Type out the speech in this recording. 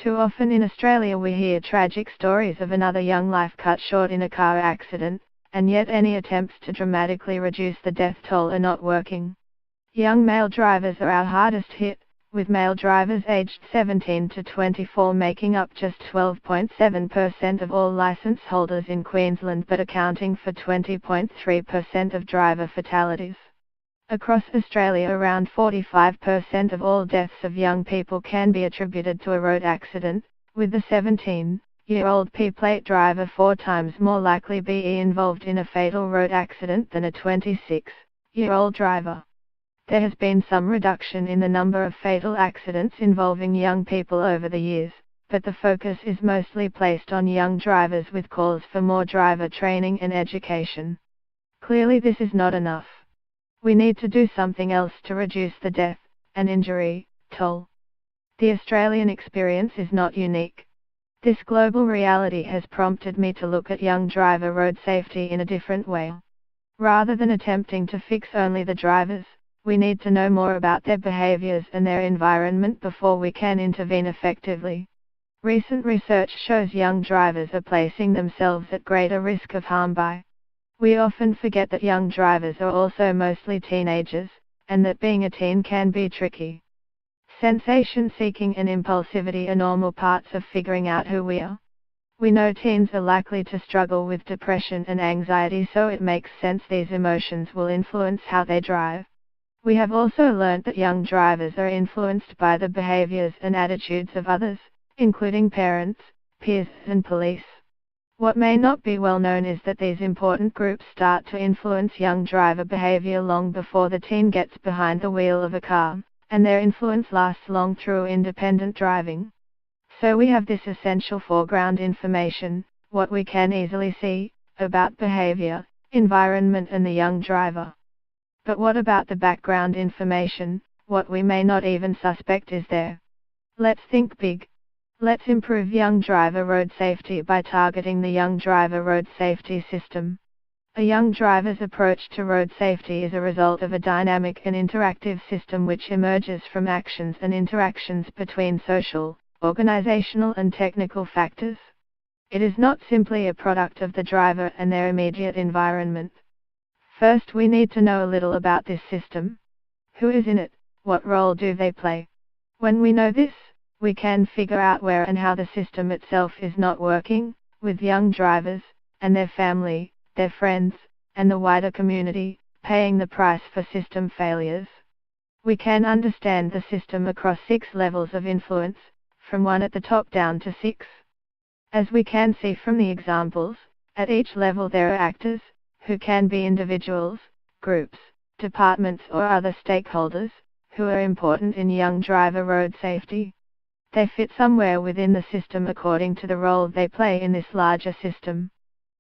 Too often in Australia we hear tragic stories of another young life cut short in a car accident, and yet any attempts to dramatically reduce the death toll are not working. Young male drivers are our hardest hit, with male drivers aged 17 to 24 making up just 12.7% of all licence holders in Queensland but accounting for 20.3% of driver fatalities. Across Australia, around 45% of all deaths of young people can be attributed to a road accident, with the 17-year-old P-plate driver 4 times more likely be involved in a fatal road accident than a 26-year-old driver. There has been some reduction in the number of fatal accidents involving young people over the years, but the focus is mostly placed on young drivers with calls for more driver training and education. Clearly this is not enough. We need to do something else to reduce the death and injury toll. The Australian experience is not unique. This global reality has prompted me to look at young driver road safety in a different way. Rather than attempting to fix only the drivers, we need to know more about their behaviours and their environment before we can intervene effectively. Recent research shows young drivers are placing themselves at greater risk of harm by. We often forget that young drivers are also mostly teenagers, and that being a teen can be tricky. Sensation seeking and impulsivity are normal parts of figuring out who we are. We know teens are likely to struggle with depression and anxiety, so it makes sense these emotions will influence how they drive. We have also learnt that young drivers are influenced by the behaviours and attitudes of others, including parents, peers, and police. What may not be well known is that these important groups start to influence young driver behaviour long before the teen gets behind the wheel of a car, and their influence lasts long through independent driving. So we have this essential foreground information, what we can easily see, about behaviour, environment and the young driver. But what about the background information, what we may not even suspect is there? Let's think big. Let's improve young driver road safety by targeting the Young Driver Road Safety System. A young driver's approach to road safety is a result of a dynamic and interactive system which emerges from actions and interactions between social, organizational and technical factors. It is not simply a product of the driver and their immediate environment. First, we need to know a little about this system. Who is in it? What role do they play? When we know this, we can figure out where and how the system itself is not working, with young drivers, and their family, their friends, and the wider community, paying the price for system failures. We can understand the system across 6 levels of influence, from 1 at the top down to 6. As we can see from the examples, at each level there are actors, who can be individuals, groups, departments or other stakeholders, who are important in young driver road safety. They fit somewhere within the system according to the role they play in this larger system.